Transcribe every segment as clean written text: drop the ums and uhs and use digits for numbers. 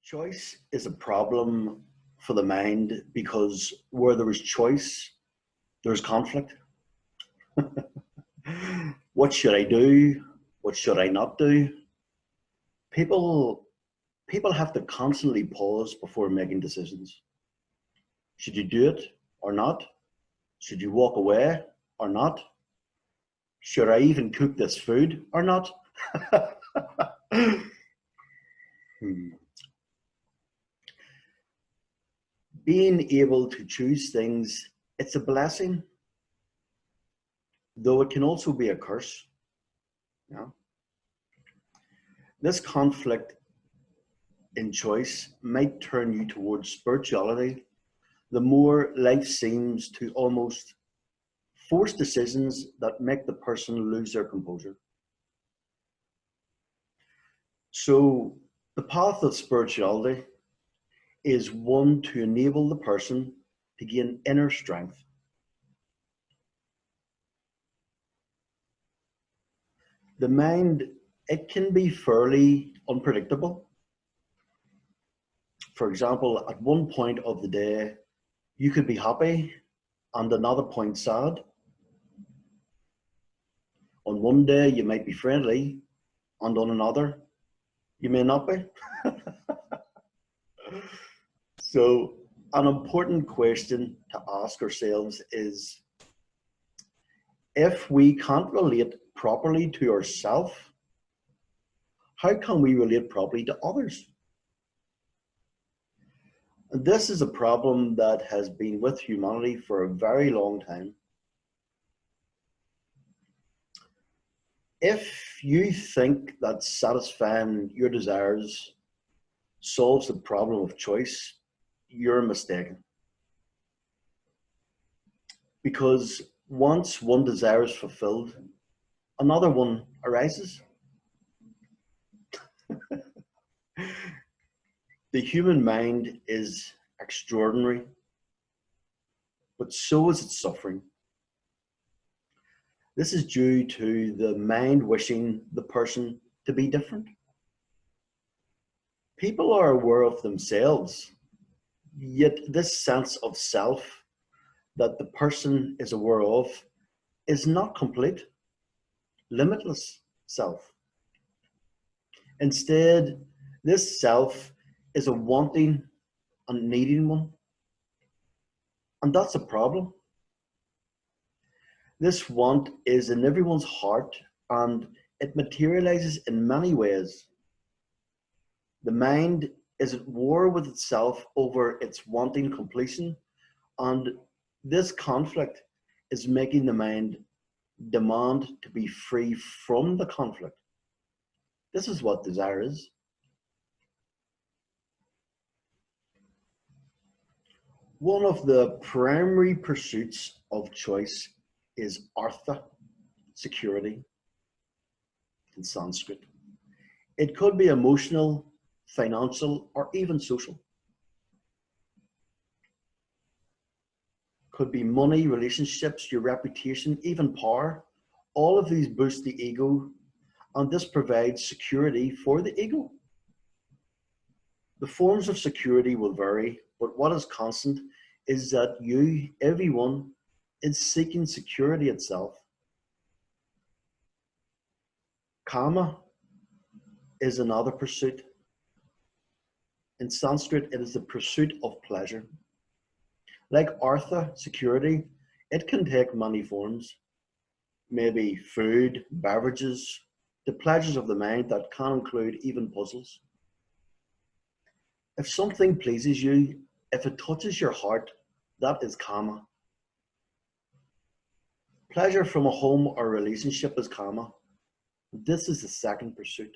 Choice is a problem for the mind because where there is choice, there's conflict. What should I do? What should I not do? People people have to constantly pause before making decisions. Should you do it or not? Should you walk away or not? Should I even cook this food or not? Hmm. Being able to choose things, it's a blessing, though it can also be a curse. Yeah? This conflict in choice might turn you towards spirituality the more life seems to almost force decisions that make the person lose their composure. So the path of spirituality is one to enable the person to gain inner strength. The mind, it can be fairly unpredictable. For example, at one point of the day, you could be happy and another point sad. On one day, you might be friendly, and on another, you may not be. So, an important question to ask ourselves is, if we can't relate properly to ourselves, how can we relate properly to others? And this is a problem that has been with humanity for a very long time. If you think that satisfying your desires solves the problem of choice, you're mistaken. Because once one desire is fulfilled, another one arises. The human mind is extraordinary, but so is its suffering. This is due to the mind wishing the person to be different. People are aware of themselves, yet this sense of self that the person is aware of is not complete, limitless self. Instead, this self is a wanting and needing one, and that's a problem. This want is in everyone's heart and it materializes in many ways. The mind is at war with itself over its wanting completion, and this conflict is making the mind demand to be free from the conflict. This is what desire is. One of the primary pursuits of choice is artha, security, in Sanskrit. It could be emotional, financial, or even social. Could be money, relationships, your reputation, even power. All of these boost the ego, and this provides security for the ego. The forms of security will vary, but what is constant is that everyone, is seeking security itself. Kama is another pursuit. In Sanskrit, it is the pursuit of pleasure. Like artha, security, it can take many forms. Maybe food, beverages, the pleasures of the mind that can include even puzzles. If something pleases you, if it touches your heart, that is kama. Pleasure from a home or relationship is kama. This is the second pursuit.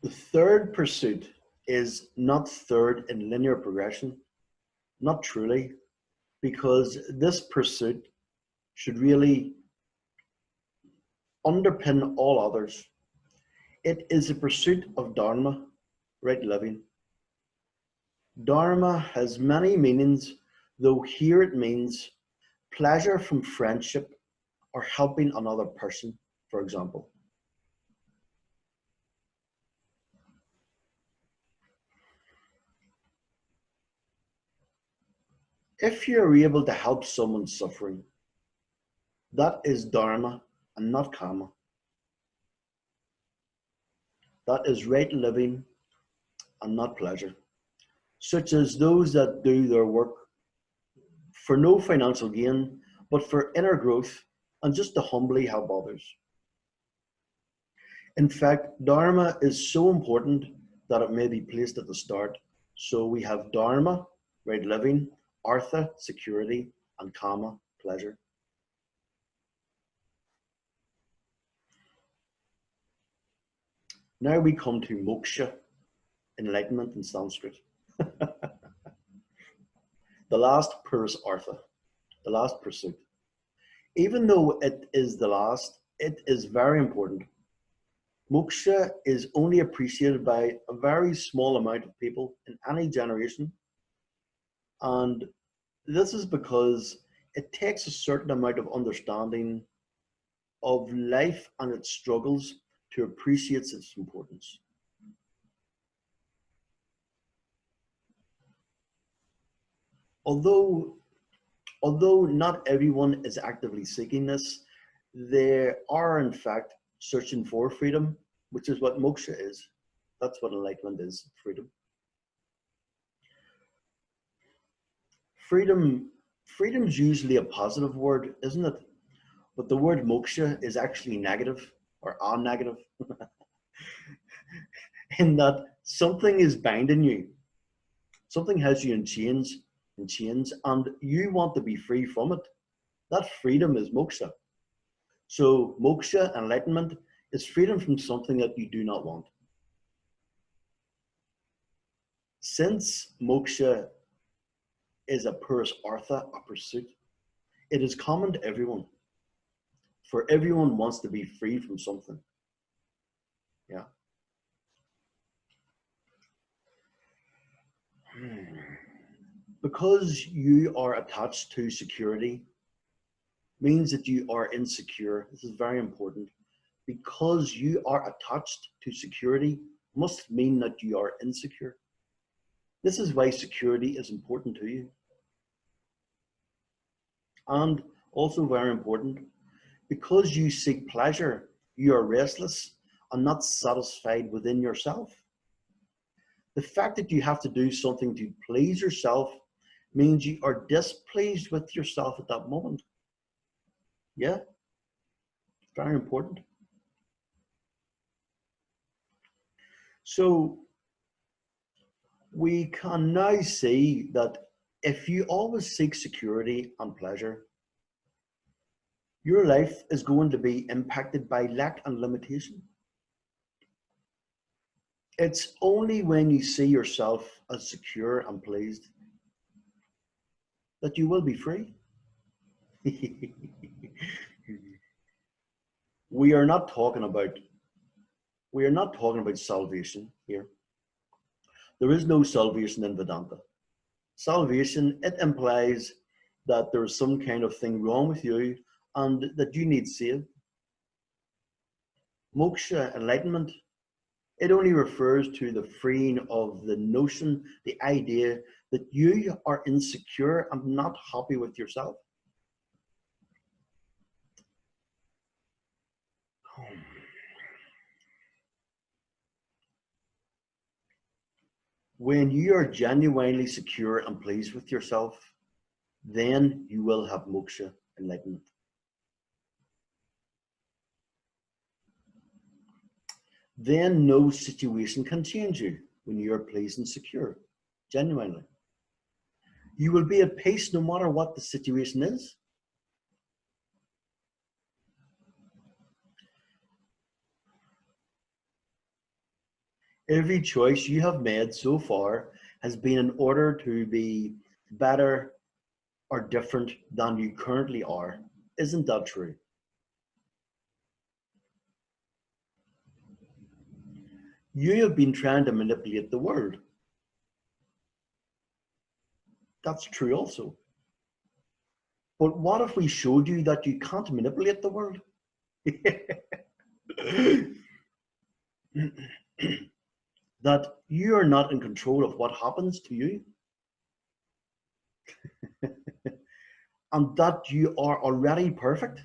The third pursuit is not third in linear progression, not truly, because this pursuit should really underpin all others. It is a pursuit of dharma, right living. Dharma has many meanings, though here it means pleasure from friendship or helping another person. for example. If you're able to help someone suffering, that is dharma and not karma. That is right living and not pleasure, such as those that do their work for no financial gain, but for inner growth and just to humbly help others. In fact, dharma is so important that it may be placed at the start. So we have dharma, right living, artha, security, and kama, pleasure. Now we come to moksha, enlightenment in Sanskrit. The last artha, the last pursuit. Even though it is the last, it is very important. Moksha is only appreciated by a very small amount of people in any generation. And this is because it takes a certain amount of understanding of life and its struggles to appreciate its importance. Although not everyone is actively seeking this, they are in fact searching for freedom, which is what moksha is. That's what enlightenment is, freedom. Freedom is usually a positive word, isn't it? But the word moksha is actually negative or a-negative in that something is binding you. Something has you in chains, and you want to be free from it. That freedom is moksha. So moksha, enlightenment, is freedom from something that you do not want. Since moksha is a artha, a pursuit, it is common to everyone. For everyone wants to be free from something. Yeah. Because you are attached to security means that you are insecure. This is very important. Because you are attached to security must mean that you are insecure. This is why security is important to you. And also very important, because you seek pleasure, you are restless and not satisfied within yourself. The fact that you have to do something to please yourself means you are displeased with yourself at that moment. Yeah, very important. So we can now see that if you always seek security and pleasure, your life is going to be impacted by lack and limitation. It's only when you see yourself as secure and pleased that you will be free. we are not talking about salvation here. There is no salvation in Vedanta. Salvation, it implies that there's some kind of thing wrong with you and that you need saved. Moksha, enlightenment, it only refers to the freeing of the notion, the idea that you are insecure and not happy with yourself. When you are genuinely secure and pleased with yourself, then you will have moksha, enlightenment. Then no situation can change you when you are pleased and secure, genuinely. You will be at peace no matter what the situation is. Every choice you have made so far has been in order to be better or different than you currently are. Isn't that true? You have been trying to manipulate the world. That's true also. But what if we showed you that you can't manipulate the world? That you are not in control of what happens to you, and that you are already perfect,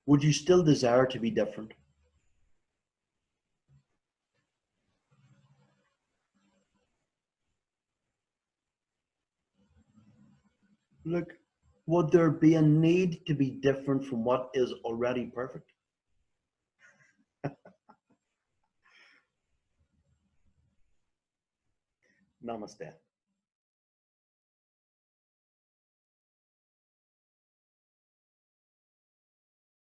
would you still desire to be different? Look, would there be a need to be different from what is already perfect? Namaste.